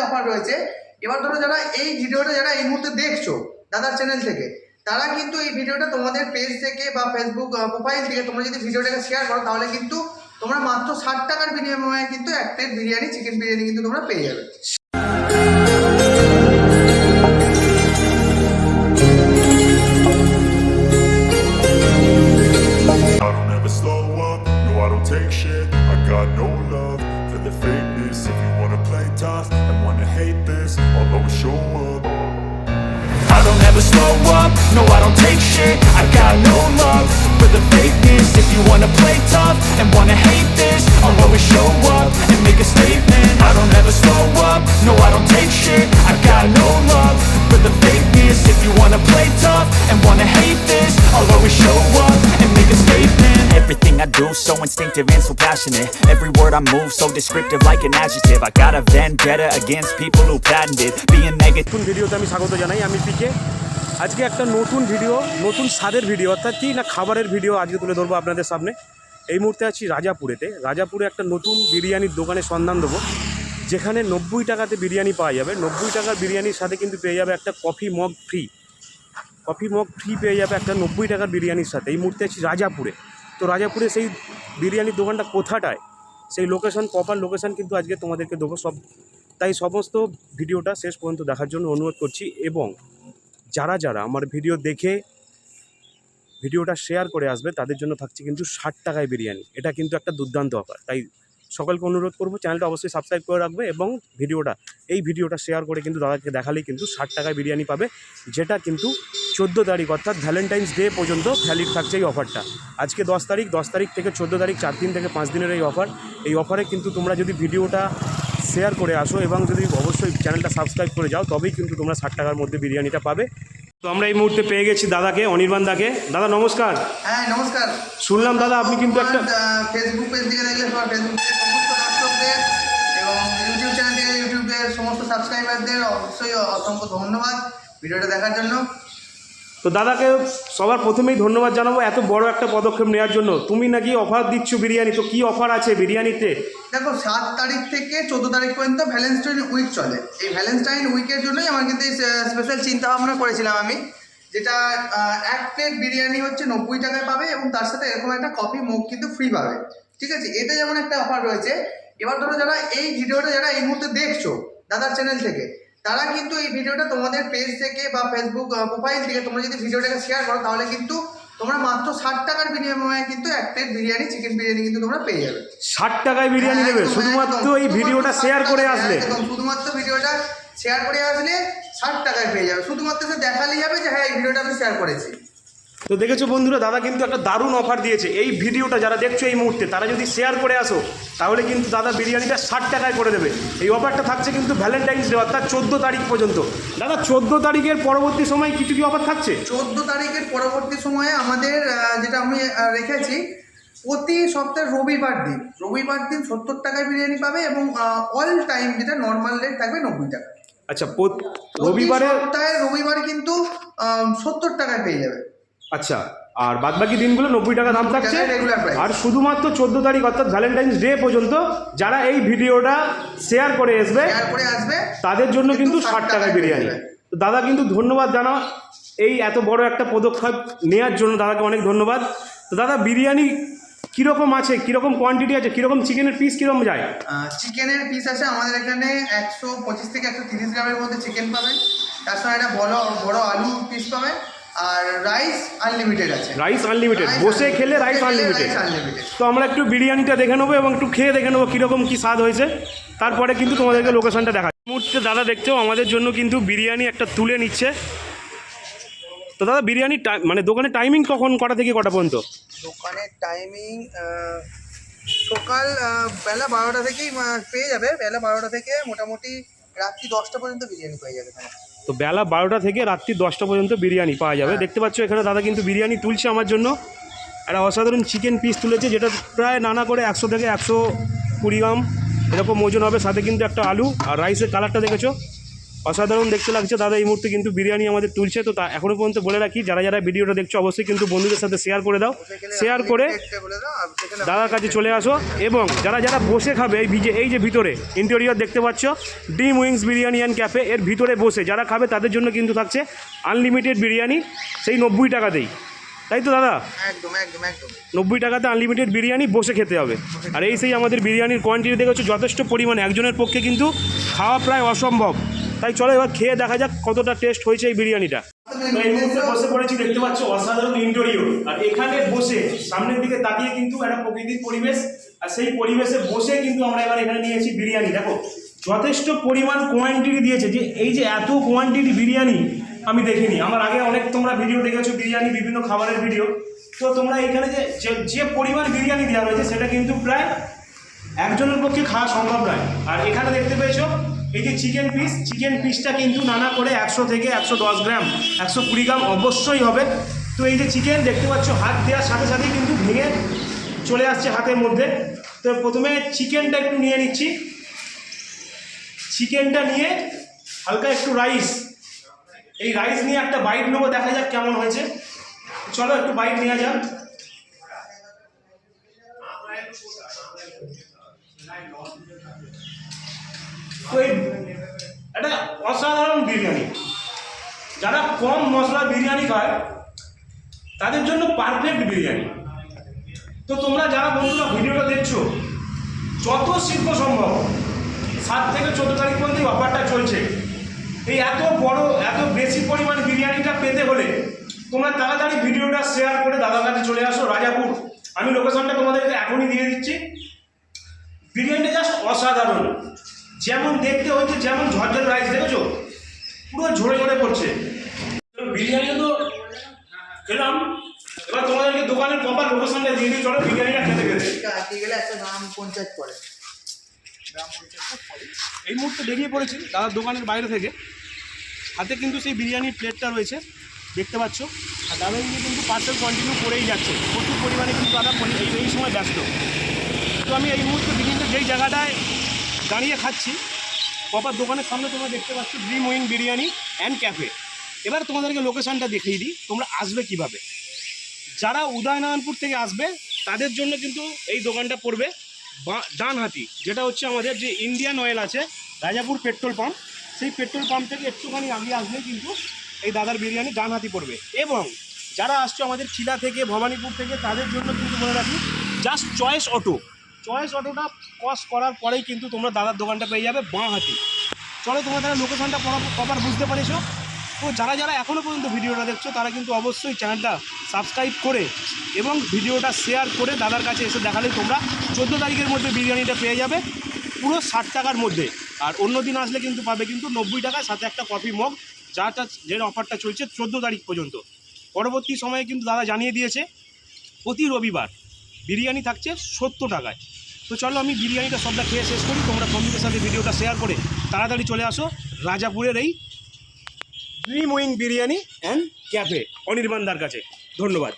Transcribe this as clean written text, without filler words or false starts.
Offer রয়েছে। এবার ধরো যারা এই ভিডিওটা যারা এই মুহূর্তে দেখছো দাদার চ্যানেল থেকে, তারা কিন্তু এই ভিডিওটা তোমাদের পেজ থেকে বা ফেসবুক প্রোফাইল থেকে তোমরা যদি ভিডিওটাকে শেয়ার করো, তাহলে কিন্তু তোমরা মাত্র 60 টাকার বিনিময়ে কিন্তু এক প্লেট বিরিয়ানি, চিকেন বিরিয়ানি কিন্তু তোমরা পেয়ে যাবে। I don't ever slow up, no I don't take shit. I got no love for the fakeness. If you wanna play tough and wanna hate this, I'll always show up. I don't ever slow up, no I don't take shit. I got no love for the fakeness. If you wanna play tough and wanna hate this, I'll always show up and make a statement. I don't ever slow up, no I don't take shit. I got no love for the fakeness. If you wanna play tough and wanna hate this, I'll always show up and make a statement. Everything I do so instinctive and so passionate. Every word I move so descriptive like an adjective. I got a vendetta against people who patented being negative. নতুন ভিডিওতে আমি স্বাগত জানাই। আমি পিকে। আজকে একটা নতুন video, নতুন স্বাদের ভিডিও, অর্থাৎ কি না খাবারের ভিডিও আজকে তুলে ধরবো আপনাদের সামনে। এই মুহূর্তে আছি রাজাপুরেতে। রাজাপুরে একটা নতুন বিরিয়ানির দোকানের সন্ধান দেবো, যেখানে 90 টাকাতে বিরিয়ানি পাওয়া যাবে। 90 টাকার বিরিয়ানির সাথে কিন্তু পেয়ে যাবে একটা coffee mug free. Coffee mug free পেয়ে যাবে একটা 90 টাকার বিরিয়ানির সাথে। এই মুহূর্তে আছি রাজাপুরে। তো রাজাপুরে সেই বিরিয়ানির দোকানটা কোথাটায়, সেই লোকেশন, প্রপার লোকেশন কিন্তু আজকে তোমাদেরকে দেবো সব। তাই সমস্ত ভিডিওটা শেষ পর্যন্ত দেখার জন্য অনুরোধ করছি, এবং যারা যারা আমার ভিডিও দেখে ভিডিওটা শেয়ার করে আসবে তাদের জন্য থাকছে কিন্তু 60 টাকায় বিরিয়ানি। এটা কিন্তু একটা দুর্দান্ত অফার। তাই সকলকে অনুরোধ করবো চ্যানেলটা অবশ্যই সাবস্ক্রাইব করে রাখবে, এবং এই ভিডিওটা শেয়ার করে কিন্তু দাদাকে দেখালেই কিন্তু 60 টাকায় বিরিয়ানি পাবে, যেটা কিন্তু 14 তারিখ অর্থাৎ ভ্যালেন্টাইন্স ডে পর্যন্ত ভ্যালিড থাকছে এই অফারটা। আজকে 10 তারিখ, 10 তারিখ থেকে 14 তারিখ, 4 দিন থেকে 5 দিনের এই অফার। এই অফারে কিন্তু তোমরা যদি ভিডিওটা শেয়ার করে আসো এবং যদি অবশ্যই চ্যানেলটা সাবস্ক্রাইব করে যাও, তবেই কিন্তু তোমরা 60 টাকার মধ্যে বিরিয়ানিটা পাবে। তো আমরা এই মুহূর্তে পেয়ে গেছি দাদাকে, অনির্বাণ দাকে। দাদা নমস্কার। হ্যাঁ নমস্কার। শুনলাম দাদা আপনি কিন্তু একটা ফেসবুক পেজ থেকে দেখলে ফেসবুক পেজের সমস্ত দর্শকদের এবং ইউটিউব চ্যানেল থেকে ইউটিউবের সমস্ত সাবস্ক্রাইবারদের অবশ্যই অসংখ্য ধন্যবাদ ভিডিওটা দেখার জন্য। তো দাদাকে সবার প্রথমেই ধন্যবাদ জানাবো এত বড় একটা পদক্ষেপ নেওয়ার জন্য। তুমি নাকি অফার দিচ্ছ বিরিয়ানি, তো কি অফার আছে বিরিয়ানিতে? দেখো 7 তারিখ থেকে 14 তারিখ পর্যন্ত ভ্যালেন্টাইন উইক চলে। এই ভ্যালেন্টাইন উইকের জন্যই আমার কিন্তু স্পেশাল চিন্তা ভাবনা করেছিলাম আমি, যেটা এক প্লেট বিরিয়ানি হচ্ছে 90 টাকায় পাবে, এবং তার সাথে এরকম একটা কফি মগ কিন্তু ফ্রি পাবে। ঠিক আছে, এটা যেমন একটা অফার রয়েছে। এবার ধরো যারা এই ভিডিওটা যারা এই মুহূর্তে দেখছো দাদার চ্যানেল থেকে, তারা কিন্তু এই ভিডিওটা তোমাদের পেজ থেকে বা ফেসবুক প্রোফাইল থেকে তোমরা যদি ভিডিওটাকে শেয়ার করো, তাহলে কিন্তু তোমরা মাত্র 60 টাকার বিনিময়ে কিন্তু এক প্লেট বিরিয়ানি, চিকেন বিরিয়ানি কিন্তু তোমরা পেয়ে যাবে। 60 টাকায় বিরিয়ানি দেবে শুধুমাত্র এই ভিডিওটা শেয়ার করে আসলে? একদম, শুধুমাত্র ভিডিওটা শেয়ার করে আসলে 60 টাকায় পেয়ে যাবে। শুধুমাত্র সে দেখালেই যাবে যে হ্যাঁ এই ভিডিওটা আমি শেয়ার করেছি। তো দেখেছো বন্ধুরা, দাদা কিন্তু একটা দারুণ অফার দিয়েছে। এই ভিডিওটা যারা দেখছো এই মুহূর্তে, তারা যদি শেয়ার করে আসো, তাহলে কিন্তু দাদা বিরিয়ানিটা 60 টাকায় করে দেবে। এই অফারটা থাকছে কিন্তু ভ্যালেন্টাইন্স ডে অর্থাৎ 14 তারিখ পর্যন্ত। দাদা 14 তারিখের পরবর্তী সময় কিছু কি অফার থাকছে? 14 তারিখের পরবর্তী সময়ে আমাদের যেটা আমি রেখেছি, প্রতি সপ্তাহের রবিবার দিন 70 টাকায় বিরিয়ানি পাবে, এবং অল টাইম যেটা নর্মাল রেট থাকবে 90 টাকা। আচ্ছা, রবিবারে কিন্তু 70 টাকায় পেয়ে যাবে। আচ্ছা, আর বাদবাকি দিনগুলো 90 টাকা দাম থাকছে। আর শুধুমাত্র 14 তারিখ অর্থাৎ ভ্যালেন্টাইন্স ডে পর্যন্ত যারা এই ভিডিওটা শেয়ার করে আসবে তাদের জন্য কিন্তু 60 টাকায় বিরিয়ানি। তো দাদা কিন্তু ধন্যবাদ জানাও এই এত বড় একটা পদক্ষেপ নেওয়ার জন্য, দাদাকে অনেক ধন্যবাদ। তো দাদা বিরিয়ানি কীরকম আছে, কীরকম কোয়ান্টিটি আছে, কীরকম চিকেনের পিস কীরকম যায়? চিকেনের পিস আছে আমাদের এখানে 125 থেকে 130 গ্রামের মধ্যে চিকেন পাবেন, তার সঙ্গে একটা বড় আলু পিস পাবেন, আর রাইস আনলিমিটেড আছে। রাইস আনলিমিটেড, বসে খেলে রাইস আনলিমিটেড। তো আমরা একটু বিরিয়ানিটা দেখে নেবো এবং একটু খেয়ে দেখে নেবো কীরকম কী স্বাদ হয়েছে, তারপরে কিন্তু তোমাদেরকে লোকেশনটা দেখা। এই মুহূর্তে দাদা দেখছো আমাদের জন্য কিন্তু বিরিয়ানি একটা তুলে নিচ্ছে। তো দাদা বিরিয়ানি মানে দোকানের টাইমিং কটা থেকে কটা পর্যন্ত? দোকানের টাইমিং সকাল বেলা 12টা থেকেই পেয়ে যাবে। বেলা 12টা থেকে মোটামুটি রাত্রি 10টা পর্যন্ত বিরিয়ানি পেয়ে যাবে। তো বেলা 12টা থেকে রাত্রি 10টা পর্যন্ত বিরিয়ানি পাওয়া যাবে। দেখতে পাচ্ছ এখানে দাদা কিন্তু বিরিয়ানি তুলছে আমার জন্য। একটা অসাধারণ চিকেন পিস তুলেছে, যেটা প্রায় নানা করে 100 থেকে 120 গ্রাম এরকম ওজন হবে। সাথে কিন্তু একটা আলু আর রাইসের কালারটা দেখেছো অসাধারণ দেখতে লাগছে। দাদা এই মুহূর্তে কিন্তু বিরিয়ানি আমাদের তুলছে। তো তা এখনও পর্যন্ত বলে রাখি, যারা যারা ভিডিওটা দেখছো অবশ্যই কিন্তু বন্ধুদের সাথে শেয়ার করে দাও, শেয়ার করে দাদার কাছে চলে আসো। এবং যারা যারা বসে খাবে এই যে ভিতরে ইন্টেরিয়র দেখতে পাচ্ছ, dream wings biryani and cafe, এর ভিতরে বসে যারা খাবে তাদের জন্য কিন্তু থাকছে আনলিমিটেড বিরিয়ানি সেই 90 টাকাতেই, তাই তো দাদা? একদম একদম একদম 90 টাকাতে আনলিমিটেড বিরিয়ানি বসে খেতে হবে। আর এই সেই আমাদের বিরিয়ানির কোয়ান্টিটি দেখেছো যথেষ্ট পরিমাণে, একজনের পক্ষে কিন্তু খাওয়া প্রায় অসম্ভব। তাই চলো এবার খেয়ে দেখা যাক কতটা টেস্ট হয়েছে এই বিরিয়ানিটা। তো এই মুহূর্তে বসে পড়েছি, দেখতে পাচ্ছ অসাধারণ ইন্টেরিয়র। আর এখানে বসে সামনের দিকে তাকিয়ে কিন্তু একটা প্রকৃতির পরিবেশ, আর সেই পরিবেশে বসে কিন্তু আমরা এবার এখানে নিয়েছি বিরিয়ানি। দেখো যথেষ্ট পরিমাণ কোয়ান্টিটি দিয়েছে, যে এই যে এত কোয়ান্টিটি বিরিয়ানি আমি দেখিনি। আমার আগে অনেক তোমরা ভিডিও দেখেছো বিরিয়ানি, বিভিন্ন খাবারের ভিডিও। তো তোমরা এখানে যে পরিমাণ বিরিয়ানি দেওয়া হয়েছে সেটা কিন্তু প্রায় একজনের পক্ষে খাওয়া সম্ভব নয়। আর এখানে দেখতে পেয়েছো এই যে চিকেন পিসটা কিন্তু নানা করে 100 থেকে 110 গ্রাম, 120 গ্রাম অবশ্যই হবে। তো এই যে চিকেন দেখতে পাচ্ছ হাত দেওয়ার সাথে সাথেই কিন্তু ভেঙে চলে আসছে হাতের মধ্যে। তো প্রথমে চিকেনটা একটু নিয়ে নিচ্ছি, চিকেনটা নিয়ে হালকা একটু এই রাইস নিয়ে একটা বাইট নেবো, দেখা যাক কেমন হয়েছে। চলো একটু বাইট নেওয়া যাক। তো এটা অসাধারণ বিরিয়ানি। যারা কম মশলা বিরিয়ানি খায় তাদের জন্য পারফেক্ট বিরিয়ানি। তো তোমরা যারা বন্ধুরা ভিডিওটা দেখছো, যত শীঘ্র সম্ভব 7 থেকে 14 তারিখ পর্যন্ত এই অফারটা চলছে। এই এত বড় এত বেশি পরিমাণ বিরিয়ানিটা পেতে হলে তোমরা তাড়াতাড়ি ভিডিওটা শেয়ার করে দাদার কাছে চলে আসো, রাজাপুর। আমি লোকেশনটা তোমাদেরকে এখনই দিয়ে দিচ্ছি। বিরিয়ানিটা জাস্ট অসাধারণ, যেমন দেখতে হচ্ছে, যেমন ঝরঝর রাইস দেখেছো পুরো ঝরে ঝরে পড়ছে। বিরিয়ানি তো খেলাম, এবার তোমাদেরকে দোকানের প্রপার লোকেশনটা দিয়ে দিই, চলো বিরিয়ানিটা খেতে গেলে একটা দাম 50 পড়ে। এই মুহূর্তে বেরিয়ে পড়েছি দাদার দোকানের বাইরে থেকে। হাতে কিন্তু সেই বিরিয়ানির প্লেটটা রয়েছে দেখতে পাচ্ছ। আর দাদা কিন্তু পার্সেল কন্টিনিউ করেই যাচ্ছে, প্রচুর পরিমাণে কিন্তু দাদা এই সময় ব্যস্ত। তো আমি এই মুহূর্তে বিভিন্ন যেই জায়গাটায় দাঁড়িয়ে খাচ্ছি, প্রপার দোকানের সামনে তোমরা দেখতে পাচ্ছ dream wing biryani and cafe. এবার তোমাদেরকে লোকেশনটা দেখিয়ে দিই তোমরা আসবে কিভাবে। যারা উদয়নারায়ণপুর থেকে আসবে তাদের জন্য কিন্তু এই দোকানটা পড়বে ডানহাতি, যেটা হচ্ছে আমাদের যে ইন্ডিয়ান অয়েল আছে রাজাপুর পেট্রোল পাম্প, সেই পেট্রোল পাম্প থেকে একটুখানি আগে আসলে কিন্তু এই দাদার বিরিয়ানি ডানহাতি পড়বে। এবং যারা আসছে আমাদের চিলা থেকে, ভবানীপুর থেকে, তাদের জন্য কিন্তু বলে রাখি জাস্ট চয়েস অটোটা ক্রস করার পরেই কিন্তু তোমরা দাদার দোকানটা পেয়ে যাবে বাঁহাতি। চলো তোমরা তারা লোকেশনটা প্রপার বুঝতে পারিস। তো যারা যারা এখনও পর্যন্ত ভিডিওটা দেখছো তারা কিন্তু অবশ্যই চ্যানেলটা সাবস্ক্রাইব করে এবং ভিডিওটা শেয়ার করে দাদার কাছে এসে দেখালেই তোমরা 14 তারিখের মধ্যে বিরিয়ানিটা পেয়ে যাবে পুরো 60 টাকার মধ্যে। আর অন্য দিন আসলে কিন্তু পাবে কিন্তু 90 টাকায়, সাথে একটা কফি মগ, যে অফারটা চলছে 14 তারিখ পর্যন্ত। পরবর্তী সময়ে কিন্তু দাদা জানিয়ে দিয়েছে প্রতি রবিবার বিরিয়ানি থাকছে 70 টাকায়। তো চলো আমি বিরিয়ানিটা সবটা খেয়ে শেষ করি, তোমরা বন্ধুদের সাথে ভিডিওটা শেয়ার করে তাড়াতাড়ি চলে আসো রাজাপুরের এই dream wing biryani and cafe অনির্বাণদার কাছে। ধন্যবাদ।